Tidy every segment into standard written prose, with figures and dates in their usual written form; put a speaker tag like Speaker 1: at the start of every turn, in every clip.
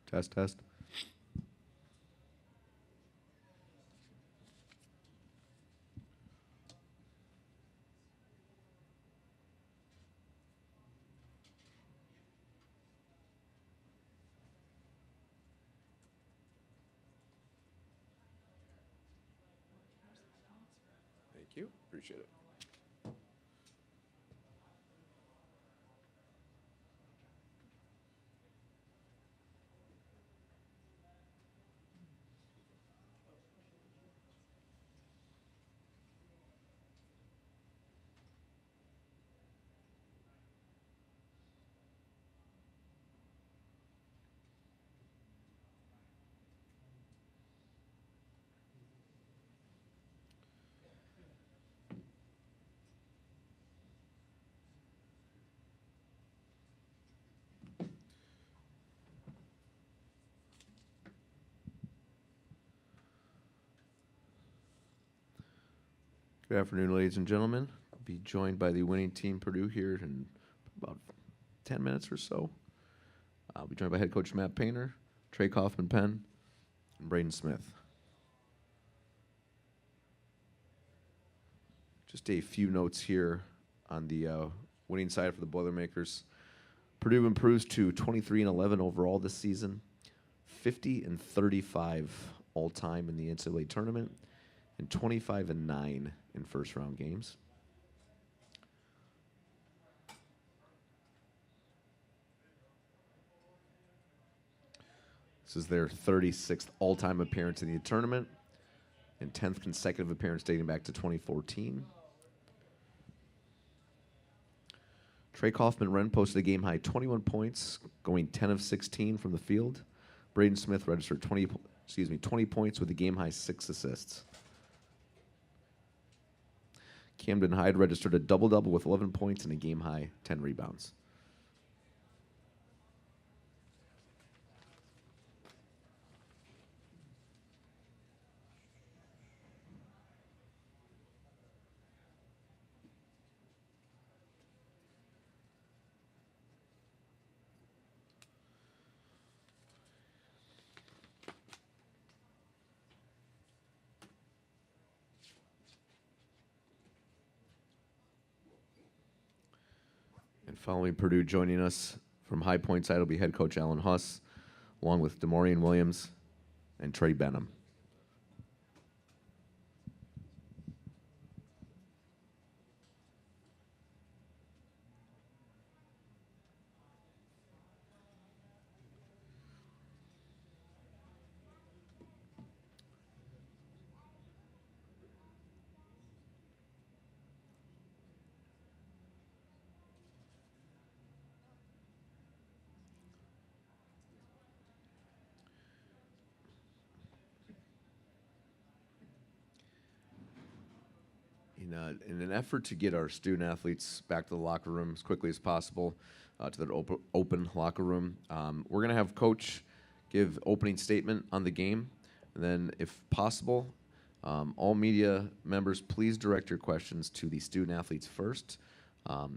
Speaker 1: Test, test. Thank you. Appreciate it. Good afternoon, ladies and gentlemen. I'll be joined by the winning team, Purdue, here in about 10 minutes or so. I'll be joined by head coach Matt Painter, Trey Kaufman-Penn, and Braden Smith. Just a few notes here on the winning side for the Boilermakers. Purdue improves to 23-11 overall this season, 50-35 all-time in the NCAA tournament, and 25-9 in first-round games. This is their 36th all-time appearance in the tournament and 10th consecutive appearance dating back to 2014. Trey Kaufman-Penn posted a game-high 21 points, going 10 of 16 from the field. Braden Smith registered 20 points with a game-high 6 assists. Camden Hyde registered a double-double with 11 points and a game-high 10 rebounds. And following Purdue, joining us from High Point side will be head coach Alan Huss, along with DeMaurian Williams and Trey Benham. In an effort to get our student athletes back to the locker room as quickly as possible, to their open locker room, we're going to have Coach give opening statement on the game. And then, if possible, all media members, please direct your questions to the student athletes first.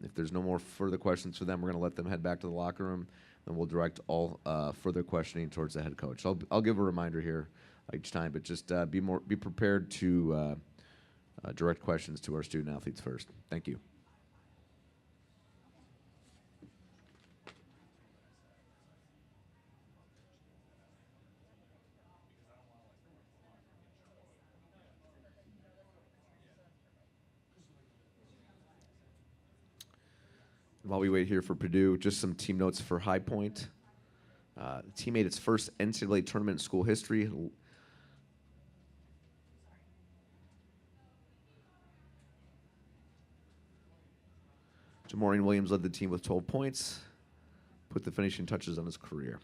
Speaker 1: If there's no more further questions for them, we're going to let them head back to the locker room, and we'll direct all further questioning towards the head coach. I'll give a reminder here each time, but just be prepared to direct questions to our student athletes first. Thank you. While we wait here for Purdue, just some team notes for High Point. The team made its first NCAA tournament in school history. DeMaurian Williams led the team with 12 points, put the finishing touches on his career.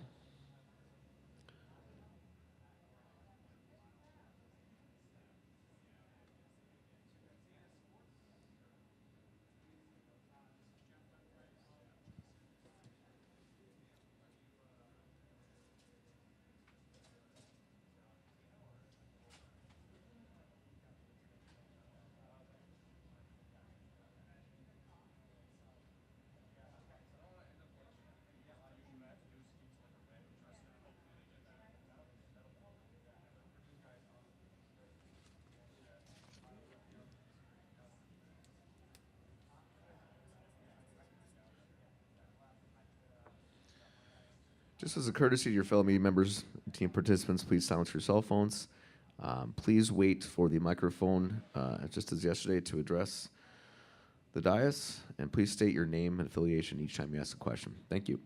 Speaker 1: Just as a courtesy to your fellow meeting members, team participants, please silence your cell phones. Please wait for the microphone, just as yesterday, to address the dais, and please state your name and affiliation each time you ask a question. Thank you.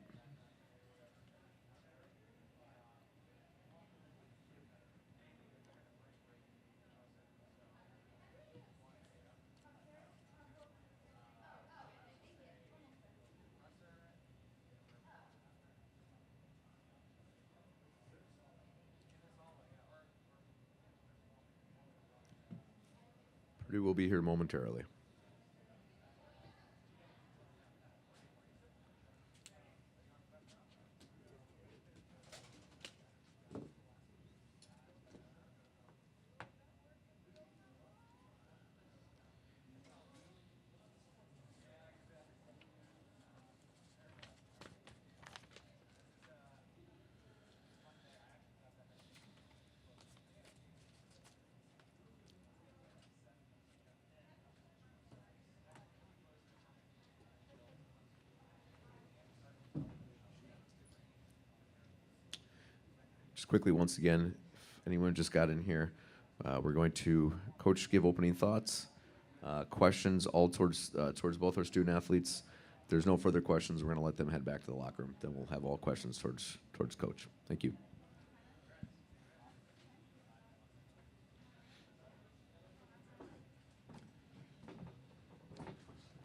Speaker 1: Purdue will be here momentarily. Just quickly, once again, if anyone just got in here, we're going to coach give opening thoughts, questions all towards both our student athletes. If there's no further questions, we're going to let them head back to the locker room. Then we'll have all questions towards coach. Thank you.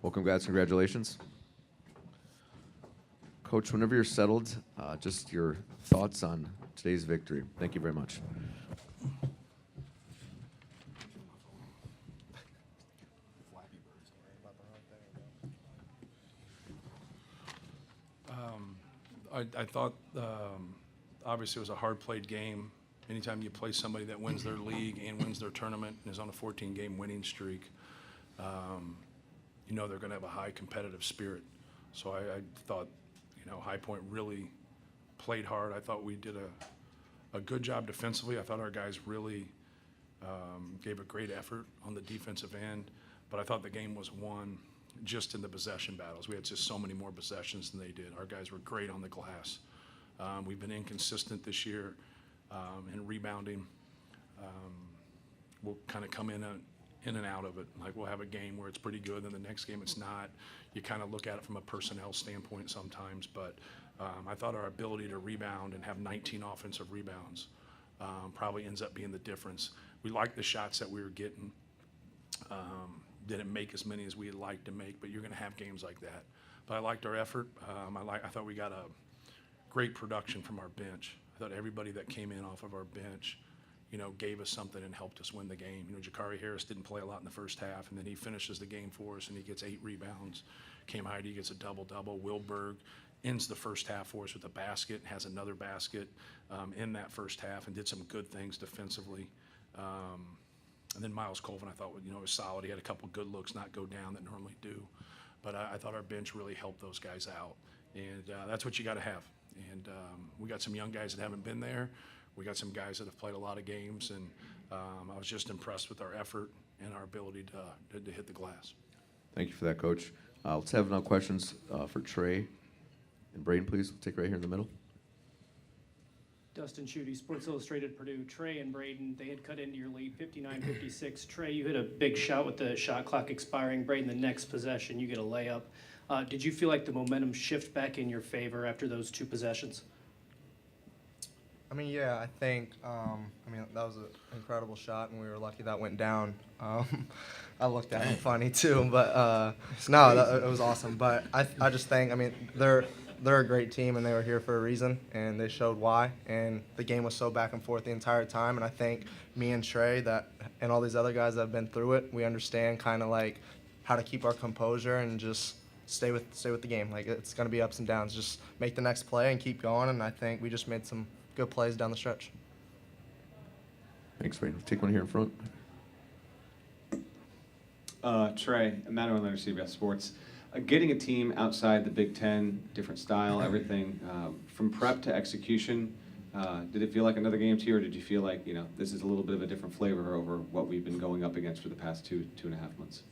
Speaker 1: Well, congrats, congratulations. Coach, whenever you're settled, just your thoughts on today's victory. Thank you very much.
Speaker 2: I thought obviously it was a hard-played game. Anytime you play somebody that wins their league and wins their tournament and is on a 14-game winning streak, you know they're going to have a high competitive spirit. So I thought, High Point really played hard. I thought we did a good job defensively. I thought our guys really gave a great effort on the defensive end, but I thought the game was won just in the possession battles. We had just so many more possessions than they did. Our guys were great on the glass. We've been inconsistent this year in rebounding. We'll kind of come in and out of it. Like, we'll have a game where it's pretty good, and the next game it's not. You kind of look at it from a personnel standpoint sometimes, but I thought our ability to rebound and have 19 offensive rebounds probably ends up being the difference. We liked the shots that we were getting. Didn't make as many as we'd like to make, but you're going to have games like that. But I liked our effort. I thought we got a great production from our bench. I thought everybody that came in off of our bench, gave us something and helped us win the game. Jakari Harris didn't play a lot in the first half, and then he finishes the game for us, and he gets 8 rebounds. Cam Heide gets a double-double. Wilberg ends the first half for us with a basket, has another basket in that first half, and did some good things defensively. And then Miles Colvin, I thought, was solid. He had a couple good looks, not go down, that normally do. But I thought our bench really helped those guys out. And that's what you got to have. And we got some young guys that haven't been there. We got some guys that have played a lot of games. And I was just impressed with our effort and our ability to hit the glass.
Speaker 1: Thank you for that, Coach. Let's have now questions for Trey and Braden, please. We'll take right here in the middle.
Speaker 3: Dustin Schutte, Sports Illustrated Purdue. Trey and Braden, they had cut into your lead 59-56. Trey, you hit a big shot with the shot clock expiring. Braden, the next possession, you get a layup. Did you feel like the momentum shift back in your favor after those 2 possessions?
Speaker 4: Yeah, I think, that was an incredible shot, and we were lucky that went down. I looked at him funny, too, but it was awesome. But I just think, they're a great team, and they were here for a reason, and they showed why. And the game was so back and forth the entire time. And I think me and Trey and all these other guys that have been through it, we understand kind of like how to keep our composure and just stay with the game. Like, it's going to be ups and downs. Just make the next play and keep going. And I think we just made some good plays down the stretch.
Speaker 1: Thanks, Braden. Take one here in front.
Speaker 5: Trey, Manuel Leonard, CBS Sports. Getting a team outside the Big Ten, different style, everything, from prep to execution, did it feel like another game to you, or did you feel like, this is a little bit of a different flavor over what we've been going up against for the past two and a half months?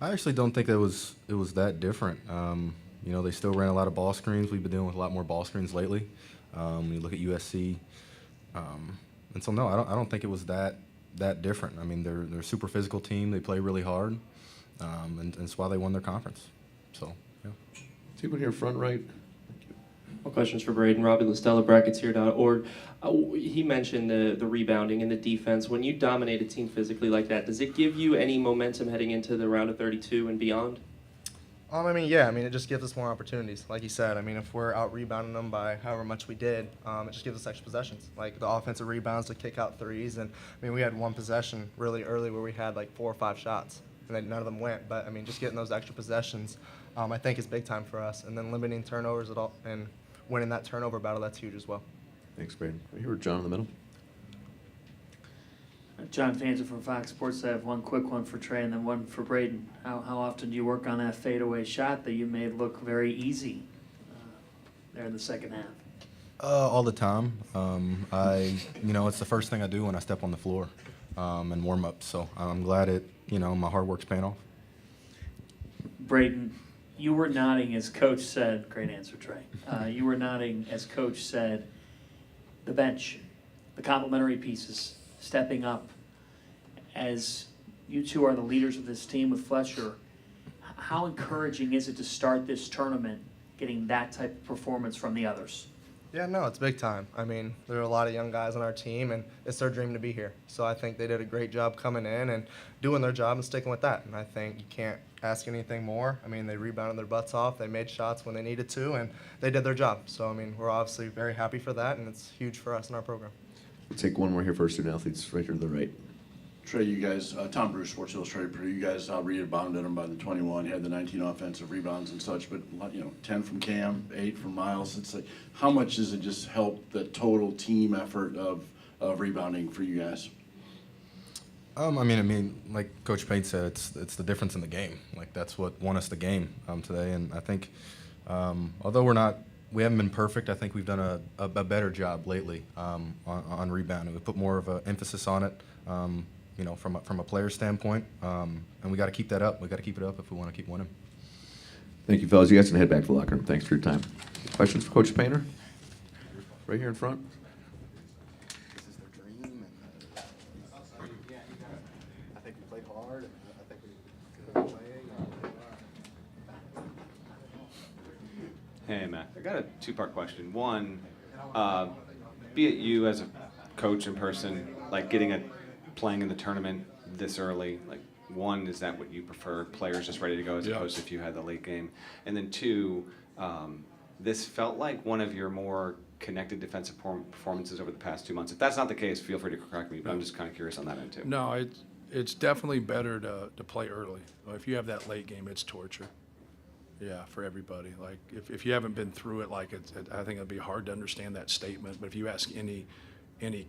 Speaker 6: I actually don't think it was that different. They still ran a lot of ball screens. We've been dealing with a lot more ball screens lately. When you look at USC, and so no, I don't think it was that different. I mean, they're a super physical team. They play really hard, and that's why they won their conference. So yeah.
Speaker 1: Take one here front right.
Speaker 7: More questions for Braden. Robbie Listella, bracketshere.org. He mentioned the rebounding and the defense. When you dominate a team physically like that, does it give you any momentum heading into the round of 32 and beyond?
Speaker 4: Yeah. It just gives us more opportunities. Like you said, if we're out rebounding them by however much we did, it just gives us extra possessions. Like the offensive rebounds to kick out threes. And, we had one possession really early where we had like 4 or 5 shots, and then none of them went. But, just getting those extra possessions, I think is big time for us. And then limiting turnovers at all and winning that turnover battle, that's huge as well.
Speaker 1: Thanks, Braden. Right here, John in the middle.
Speaker 8: John Fanza from Fox Sports. I have one quick one for Trey and then one for Braden. How often do you work on that fadeaway shot that you made look very easy there in the second half?
Speaker 6: All the time. It's the first thing I do when I step on the floor and warm up. So I'm glad my hard work's paying off.
Speaker 8: Braden, you were nodding as Coach said. Great answer, Trey. You were nodding as Coach said. The bench, the complementary pieces, stepping up. As you two are the leaders of this team with Fletcher, how encouraging is it to start this tournament getting that type of performance from the others?
Speaker 4: Yeah, no, it's big time. There are a lot of young guys on our team, and it's their dream to be here. So I think they did a great job coming in and doing their job and sticking with that. And I think you can't ask anything more. They rebounded their butts off. They made shots when they needed to, and they did their job. So, we're obviously very happy for that, and it's huge for us in our program.
Speaker 1: We'll take one more here for our student athletes right here to the right.
Speaker 9: Trey, you guys, Tom Bruce, Sports Illustrated, Purdue, you guys rebounded them by the 21. You had the 19 offensive rebounds and such, but 10 from Cam, 8 from Miles. It's like, how much does it just help the total team effort of rebounding for you guys?
Speaker 6: Like Coach Payne said, it's the difference in the game. Like that's what won us the game today. And I think, although we haven't been perfect, I think we've done a better job lately on rebounding. We put more of an emphasis on it. From a player standpoint, and we got to keep that up. We got to keep it up if we want to keep winning.
Speaker 1: Thank you, fellas. You guys can head back to the locker room. Thanks for your time. Questions for Coach Painter? Right here in front.
Speaker 6: This is their dream, and I think we played hard, and I think we could play.
Speaker 5: Hey, Matt. I got a 2-part question. One, be it you as a coach in person, like playing in the tournament this early, like one, is that what you prefer, players just ready to go as opposed to if you had the late game? And then 2, this felt like one of your more connected defensive performances over the past 2 months. If that's not the case, feel free to correct me, but I'm just kind of curious on that end too.
Speaker 2: No, it's definitely better to play early. If you have that late game, it's torture. Yeah, for everybody. Like if you haven't been through it, I think it'd be hard to understand that statement. But if you ask any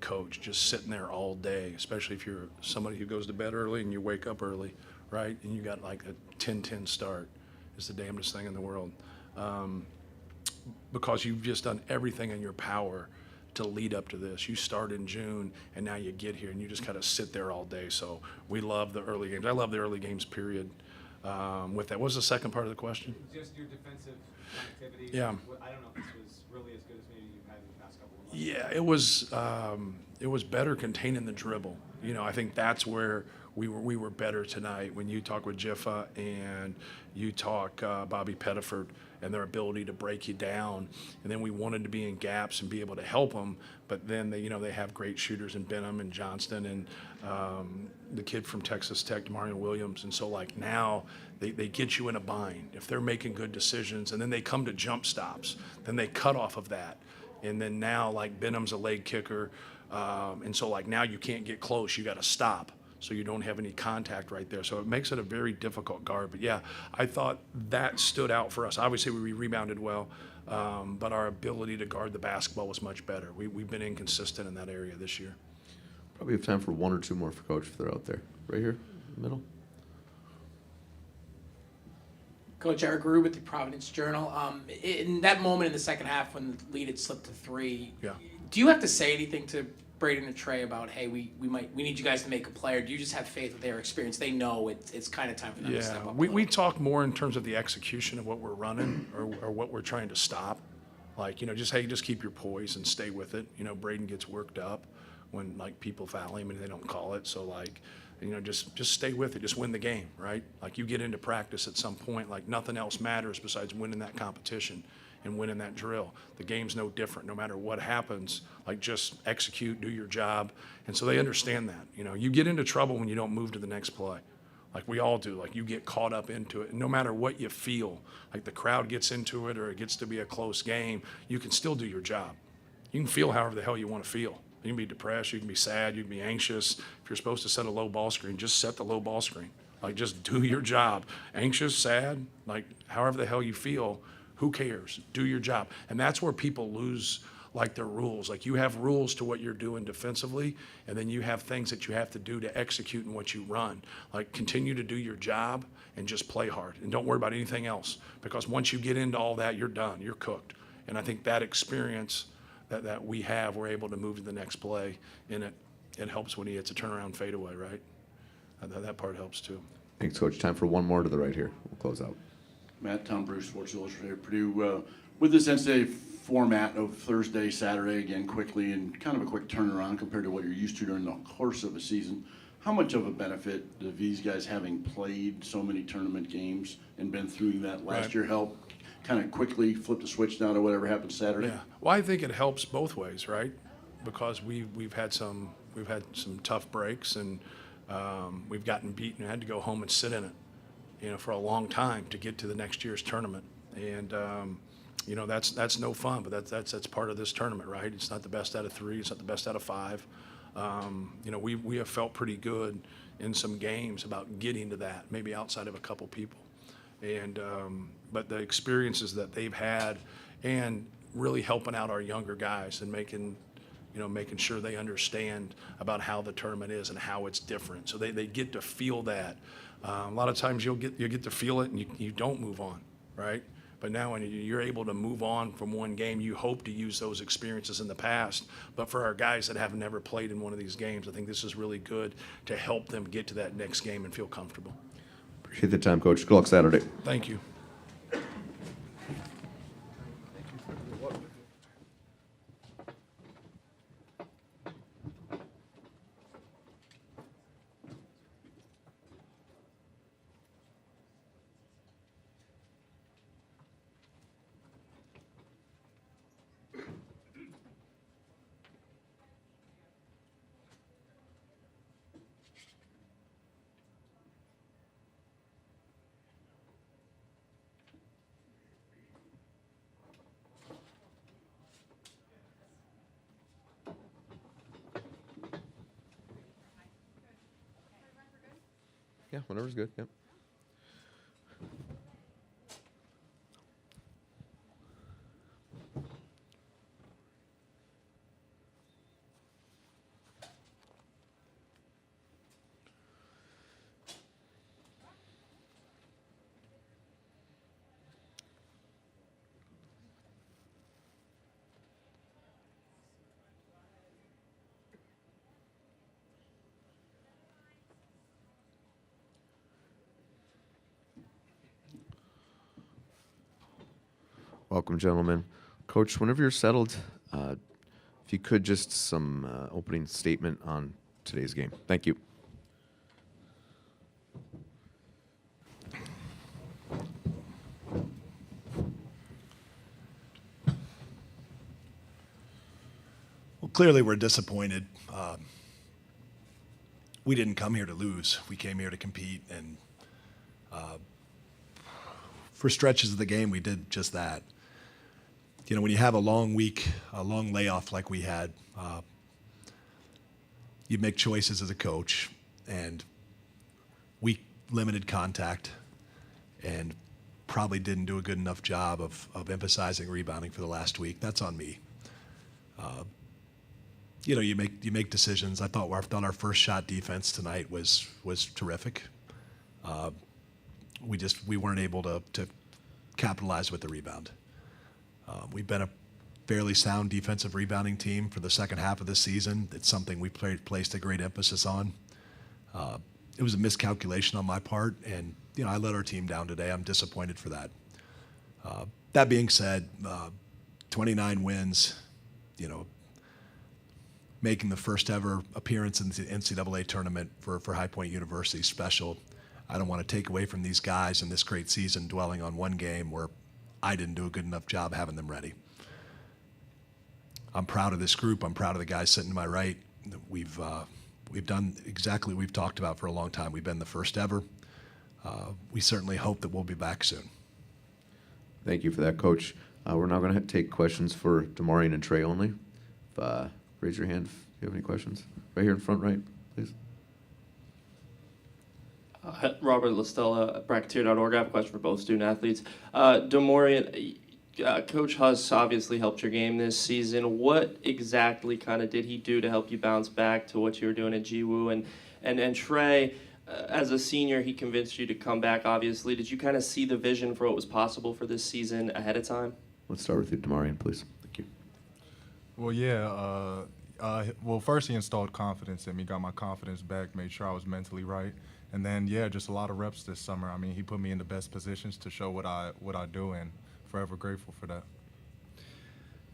Speaker 2: coach, just sitting there all day, especially if you're somebody who goes to bed early and you wake up early, right? And you got like a 10-10 start, it's the damnedest thing in the world. Because you've just done everything in your power to lead up to this. You start in June, and now you get here, and you just kind of sit there all day. So we love the early games. I love the early games, period. With that, what was the second part of the question?
Speaker 5: Just your defensive activity.
Speaker 2: Yeah.
Speaker 5: I don't know if this was really as good as maybe you've had in the past couple of months.
Speaker 2: Yeah, it was better containing the dribble. I think that's where we were better tonight. When you talk with Jiffa and you talk Bobby Pettiford and their ability to break you down, and then we wanted to be in gaps and be able to help them. But then they have great shooters in Benham and Johnston and the kid from Texas Tech, Mario Williams. And so now they get you in a bind if they're making good decisions, and then they come to jump stops. Then they cut off of that. And then now Benham's a leg kicker. And so now you can't get close. You got to stop so you don't have any contact right there. So it makes it a very difficult guard. But yeah, I thought that stood out for us. Obviously we rebounded well, but our ability to guard the basketball was much better. We've been inconsistent in that area this year.
Speaker 1: Probably have time for 1 or 2 more for Coach if they're out there. Right here in the middle.
Speaker 10: Coach Eric Rue with the Providence Journal. In that moment in the second half when the lead had slipped to 3,
Speaker 2: Yeah.
Speaker 10: do you have to say anything to Braden and Trey about, hey, we need you guys to make a player? Do you just have faith with their experience? They know it's kind of time for them to step
Speaker 2: Yeah,
Speaker 10: up.
Speaker 2: we talk more in terms of the execution of what we're running or what we're trying to stop. Like, just keep your poise and stay with it. Braden gets worked up when, like, people foul him and they don't call it. So, like, just stay with it. Just win the game, right? Like, you get into practice at some point, like, nothing else matters besides winning that competition and winning that drill. The game's no different. No matter what happens, like, just execute, do your job. And so they understand that. You get into trouble when you don't move to the next play. Like we all do. Like, you get caught up into it. And no matter what you feel, like the crowd gets into it or it gets to be a close game, you can still do your job. You can feel however the hell you want to feel. You can be depressed, you can be sad, you can be anxious. If you're supposed to set a low ball screen, just set the low ball screen. Like, just do your job. Anxious, sad, like however the hell you feel, who cares? Do your job. And that's where people lose, like, their rules. Like, you have rules to what you're doing defensively, and then you have things that you have to do to execute in what you run. Like, continue to do your job and just play hard. And don't worry about anything else, because once you get into all that, you're done. You're cooked. And I think that experience that we have, we're able to move to the next play, and it helps when he hits a turnaround fadeaway, right? That part helps too.
Speaker 1: Thanks, Coach. Time for one more to the right here. We'll close out.
Speaker 9: Matt, Tom Bruce, Sports Illustrated, Purdue. With this NCAA format of Thursday, Saturday, again quickly, and kind of a quick turnaround compared to what you're used to during the course of a season, how much of a benefit do these guys, having played so many tournament games and been through that last year, help kind of quickly flip the switch now to whatever happens Saturday?
Speaker 2: Yeah. Well, I think it helps both ways, right? Because we've had some tough breaks, and we've gotten beaten and had to go home and sit in it, for a long time to get to the next year's tournament. And that's no fun, but that's part of this tournament, right? It's not the best out of 3, it's not the best out of 5. We have felt pretty good in some games about getting to that, maybe outside of a couple people. And but the experiences that they've had, and really helping out our younger guys and making sure they understand about how the tournament is and how it's different, so they get to feel that. A lot of times you'll get to feel it and you don't move on, right? But now when you're able to move on from one game, you hope to use those experiences in the past. But for our guys that have never played in one of these games, I think this is really good to help them get to that next game and feel comfortable.
Speaker 1: Appreciate the time, Coach. Good luck Saturday.
Speaker 2: Thank you.
Speaker 1: Yeah, whatever's good. Yep. Welcome, gentlemen. Coach, whenever you're settled, if you could, just some opening statement on today's game. Thank you.
Speaker 11: Well, clearly we're disappointed. We didn't come here to lose. We came here to compete, and for stretches of the game, we did just that. When you have a long week, a long layoff like we had, you make choices as a coach, and we limited contact and probably didn't do a good enough job of emphasizing rebounding for the last week. That's on me. You make decisions. I thought our first shot defense tonight was terrific. We weren't able to capitalize with the rebound. We've been fairly sound defensive rebounding team for the second half of this season. It's something we placed a great emphasis on. It was a miscalculation on my part, and I let our team down today. I'm disappointed for that. That being said, 29 wins, making the first ever appearance in the NCAA tournament for High Point University special. I don't want to take away from these guys in this great season dwelling on one game where I didn't do a good enough job having them ready. I'm proud of this group. I'm proud of the guys sitting to my right. We've done exactly what we've talked about for a long time. We've been the first ever. We certainly hope that we'll be back soon.
Speaker 1: Thank you for that, Coach. We're now going to take questions for Demarion and Trey only. Raise your hand if you have any questions. Right here in front, right, please.
Speaker 7: Robert Listella, Bracketeer.org. I have a question for both student athletes. Demarion, Coach Huss obviously helped your game this season. What exactly kind of did he do to help you bounce back to what you were doing at GWU? And Trey, as a senior, he convinced you to come back, obviously. Did you kind of see the vision for what was possible for this season ahead of time?
Speaker 1: Let's start with you, Demarion, please. Thank you.
Speaker 12: Well, yeah. Well, first he installed confidence in me, got my confidence back, made sure I was mentally right. And then, yeah, just a lot of reps this summer. I mean, he put me in the best positions to show what I do, and forever grateful for that.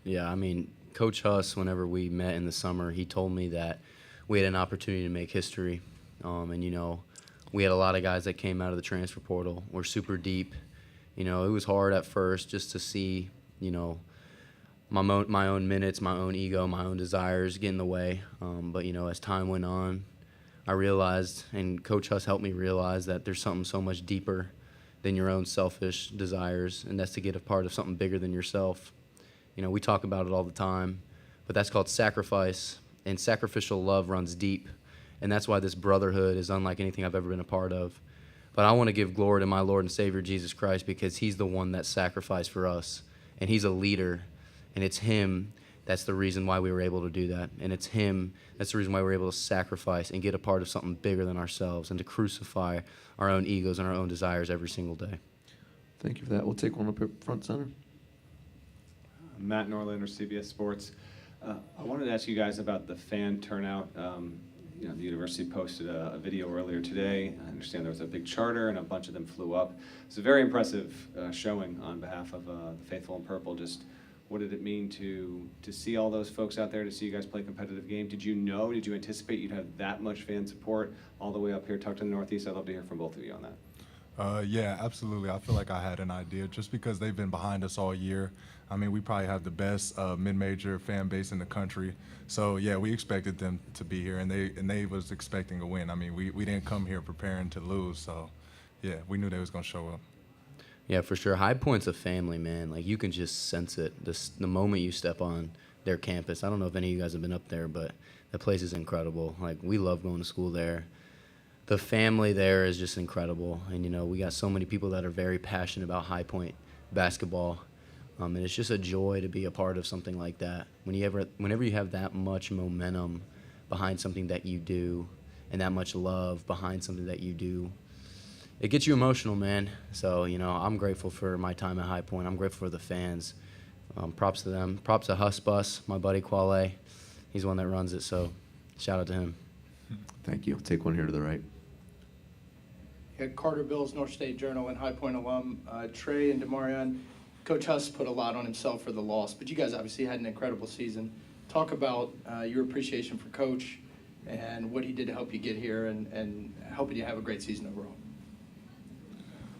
Speaker 13: Yeah, I mean, Coach Huss, whenever we met in the summer, he told me that we had an opportunity to make history. And, we had a lot of guys that came out of the transfer portal. We're super deep. It was hard at first just to see, my own minutes, my own ego, my own desires get in the way. But, as time went on, I realized, and Coach Huss helped me realize, that there's something so much deeper than your own selfish desires, and that's to get a part of something bigger than yourself. We talk about it all the time, but that's called sacrifice, and sacrificial love runs deep, and that's why this brotherhood is unlike anything I've ever been a part of. But I want to give glory to my Lord and Savior, Jesus Christ, because he's the one that sacrificed for us, and he's a leader, and it's him that's the reason why we were able to do that, and it's him that's the reason why we're able to sacrifice and get a part of something bigger than ourselves and to crucify our own egos and our own desires every single day.
Speaker 1: Thank you for that. We'll take one up here front center.
Speaker 5: Matt Norlander, CBS Sports. I wanted to ask you guys about the fan turnout. The university posted a video earlier today. I understand there was a big charter and a bunch of them flew up. It's a very impressive showing on behalf of the Faithful in Purple. Just what did it mean to see all those folks out there, to see you guys play a competitive game? Did you anticipate you'd have that much fan support all the way up here tucked in the Northeast? I'd love to hear from both of you on that.
Speaker 12: Yeah, absolutely. I feel like I had an idea just because they've been behind us all year. I mean, we probably have the best mid-major fan base in the country. So, yeah, we expected them to be here, and they was expecting a win. I mean, we didn't come here preparing to lose. So, yeah, we knew they was going to show up.
Speaker 13: Yeah, for sure. High Point's a family, man. Like, you can just sense it the moment you step on their campus. I don't know if any of you guys have been up there, but the place is incredible. Like, we love going to school there. The family there is just incredible. And, we got so many people that are very passionate about High Point basketball. And it's just a joy to be a part of something like that. Whenever you have that much momentum behind something that you do and that much love behind something that you do, it gets you emotional, man. So, I'm grateful for my time at High Point. I'm grateful for the fans. Props to them. Props to Huss Bus, my buddy Quale. He's the one that runs it, so shout out to him.
Speaker 1: Thank you. Take one here to the right.
Speaker 14: Yeah, Carter Bills, North State Journal, and High Point alum. Trey and Demarion, Coach Huss put a lot on himself for the loss, but you guys obviously had an incredible season. Talk about your appreciation for Coach and what he did to help you get here and helping you have a great season overall.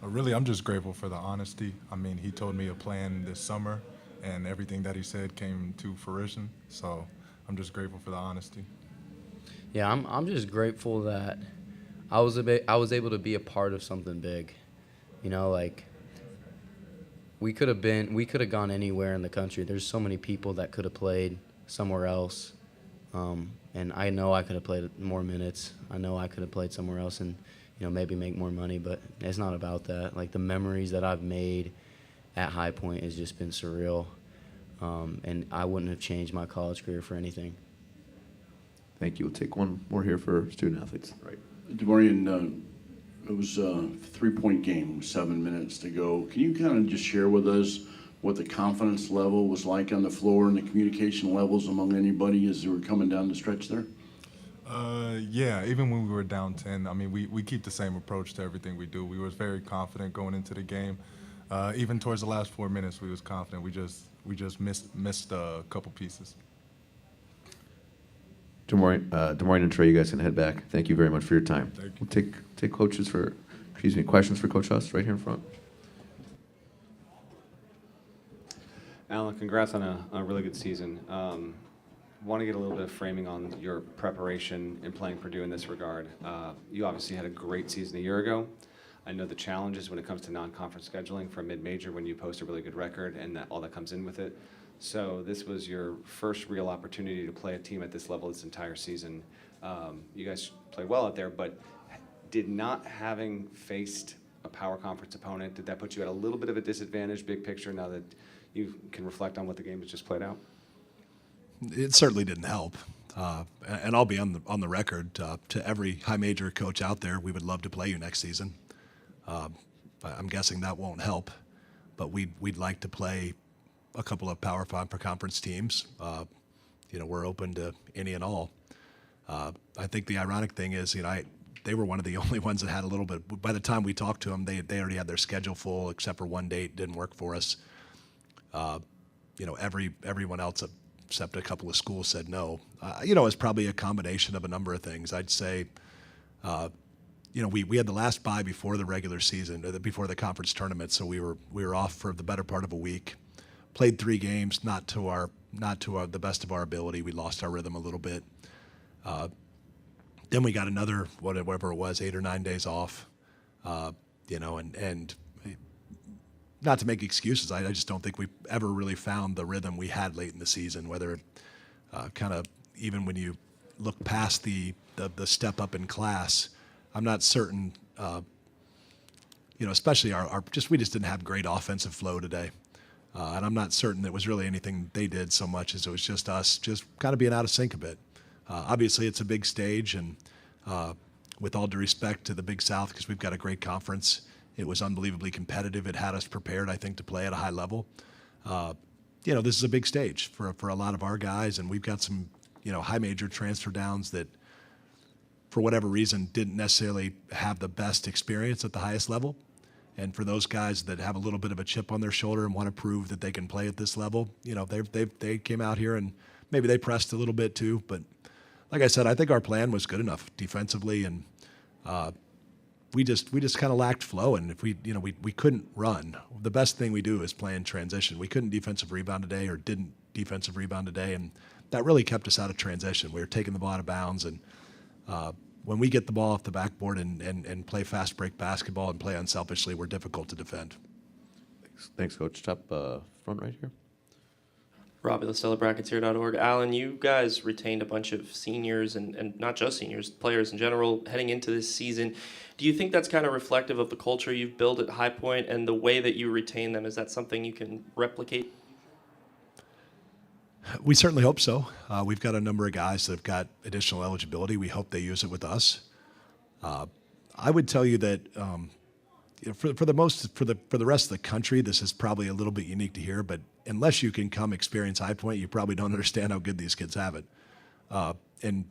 Speaker 12: Really, I'm just grateful for the honesty. I mean, he told me a plan this summer, and everything that he said came to fruition. So I'm just grateful for the honesty.
Speaker 13: Yeah, I'm just grateful that I was able to be a part of something big. Like, we could have gone anywhere in the country. There's so many people that could have played somewhere else, and I know I could have played more minutes. I know I could have played somewhere else and maybe make more money, but it's not about that. Like, the memories that I've made at High Point has just been surreal, and I wouldn't have changed my college career for anything.
Speaker 1: Thank you. We'll take one more here for student athletes.
Speaker 9: Right. Demarion, it was a 3-point game with 7 minutes to go. Can you kind of just share with us what the confidence level was like on the floor and the communication levels among anybody as they were coming down the stretch there?
Speaker 12: Yeah, even when we were down 10, I mean, we keep the same approach to everything we do. We was very confident going into the game. Even towards the last 4 minutes, we was confident. We just missed a couple pieces.
Speaker 1: Demorian and Trey, you guys can head back. Thank you very much for your time.
Speaker 12: Thank you.
Speaker 1: We'll take questions for Coach Huss right here in front.
Speaker 5: Alan, congrats on a really good season. Want to get a little bit of framing on your preparation in playing Purdue in this regard. You obviously had a great season a year ago. I know the challenges when it comes to non-conference scheduling for a mid-major when you post a really good record and all that comes in with it. So this was your first real opportunity to play a team at this level this entire season. You guys played well out there, but did not having faced a power conference opponent, did that put you at a little bit of a disadvantage, big picture, now that you can reflect on what the game has just played out?
Speaker 11: It certainly didn't help. And I'll be on the record to every high major coach out there, we would love to play you next season. I'm guessing that won't help, but we'd like to play a couple of Power 5 per conference teams. We're open to any and all. I think the ironic thing is, they were one of the only ones that had a little bit. By the time we talked to them, they already had their schedule full, except for one date didn't work for us. Everyone else except a couple of schools said no. It's probably a combination of a number of things. I'd say, we had the last bye before the regular season, before the conference tournament, so we were off for the better part of a week. Played 3 games, not to the best of our ability. We lost our rhythm a little bit. Then we got another whatever it was, 8 or 9 days off. And not to make excuses, I just don't think we've ever really found the rhythm we had late in the season, whether kind of even when you look past the step up in class, I'm not certain, especially we just didn't have great offensive flow today. And I'm not certain it was really anything they did so much as it was just us just kind of being out of sync a bit. Obviously, it's a big stage, and with all due respect to the Big South, because we've got a great conference, it was unbelievably competitive. It had us prepared, I think, to play at a high level. This is a big stage for a lot of our guys, and we've got some, high major transfer downs that, for whatever reason, didn't necessarily have the best experience at the highest level. And for those guys that have a little bit of a chip on their shoulder and want to prove that they can play at this level, they came out here and maybe they pressed a little bit too. But like I said, I think our plan was good enough defensively, and we just kind of lacked flow. And if we couldn't run, the best thing we do is play in transition. We couldn't defensive rebound today, or didn't defensive rebound today, and that really kept us out of transition. We were taking the ball out of bounds, and when we get the ball off the backboard and play fast break basketball and play unselfishly, we're difficult to defend.
Speaker 1: Thanks, Coach. Top front right here.
Speaker 7: Robbie LaStella, bracketshere.org. Alan, you guys retained a bunch of seniors and not just seniors, players in general, heading into this season. Do you think that's kind of reflective of the culture you've built at High Point and the way that you retain them? Is that something you can replicate?
Speaker 11: We certainly hope so. We've got a number of guys that have got additional eligibility. We hope they use it with us. I would tell you that for the rest of the country, this is probably a little bit unique to hear, but unless you can come experience High Point, you probably don't understand how good these kids have it. And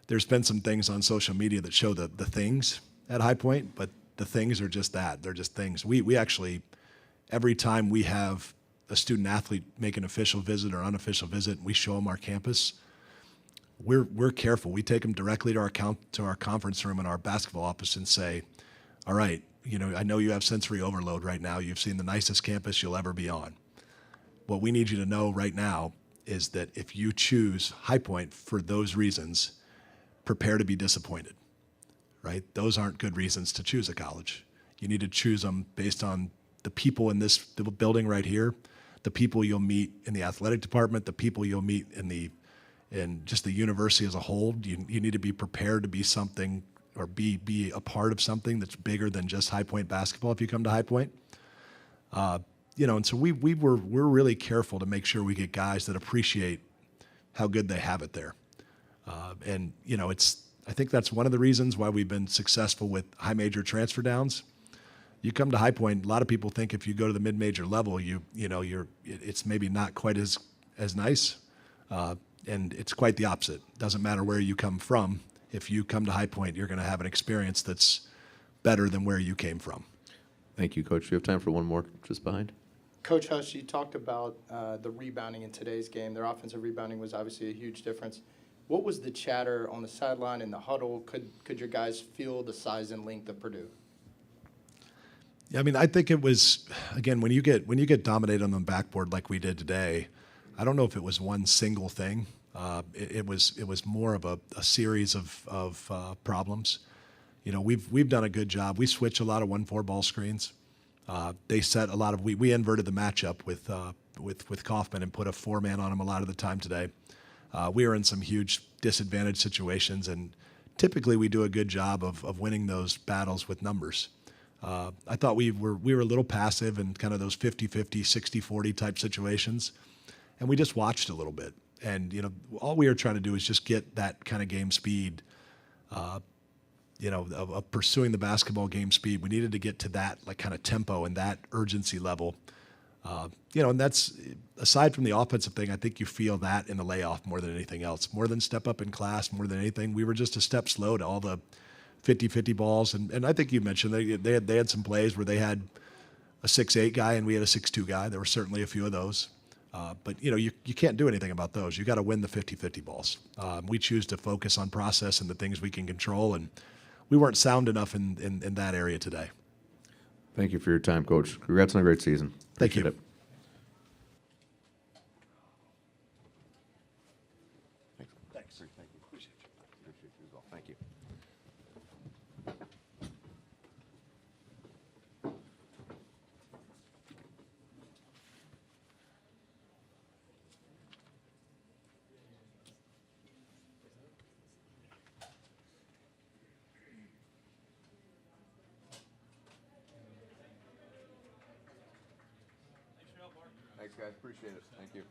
Speaker 11: there's been some things on social media that show the things at High Point, but the things are just that. They're just things. We actually, every time we have a student athlete make an official visit or unofficial visit, and we show them our campus, we're careful. We take them directly to our conference room in our basketball office and say, all right, I know you have sensory overload right now. You've seen the nicest campus you'll ever be on. What we need you to know right now is that if you choose High Point for those reasons, prepare to be disappointed, right? Those aren't good reasons to choose a college. You need to choose them based on the people in this building right here, the people you'll meet in the athletic department, the people you'll meet in just the university as a whole. You need to be prepared to be something or be a part of something that's bigger than just High Point basketball if you come to High Point. And so we're really careful to make sure we get guys that appreciate how good they have it there. I think that's one of the reasons why we've been successful with high major transfer downs. You come to High Point, a lot of people think if you go to the mid-major level, it's maybe not quite as nice, and it's quite the opposite. Doesn't matter where you come from. If you come to High Point, you're going to have an experience that's better than where you came from.
Speaker 1: Thank you, Coach. We have time for one more just behind.
Speaker 14: Coach Hush, you talked about the rebounding in today's game. Their offensive rebounding was obviously a huge difference. What was the chatter on the sideline in the huddle? Could your guys feel the size and length of Purdue?
Speaker 11: Yeah, I mean, I think it was, again, when you get dominated on the backboard like we did today, I don't know if it was one single thing. It was more of a series of problems. We've done a good job. We switch a lot of 1-4 ball screens. They set a lot of we inverted the matchup with Kaufman and put a 4-man on him a lot of the time today. We were in some huge disadvantaged situations, and typically we do a good job of winning those battles with numbers. I thought we were a little passive in kind of those 50-50, 60-40 type situations, and we just watched a little bit. And all we were trying to do is just get that kind of game speed. Of pursuing the basketball game speed. We needed to get to that like kind of tempo and that urgency level. And that's, aside from the offensive thing, I think you feel that in the layoff more than anything else. More than step up in class, more than anything. We were just a step slow to all the 50-50 balls. And I think you mentioned they had some plays where they had a 6'8" guy and we had a 6'2" guy. There were certainly a few of those. But you can't do anything about those. You got to win the 50-50 balls. We choose to focus on process and the things we can control, and we weren't sound enough in that area today.
Speaker 1: Thank you for your time, Coach. Congrats on a great season.
Speaker 11: Thank you.
Speaker 1: Appreciate it.
Speaker 11: Thanks. Thank you. Appreciate you.
Speaker 1: Appreciate you as well. Thank you. Thanks, guys. Appreciate it. Thank you.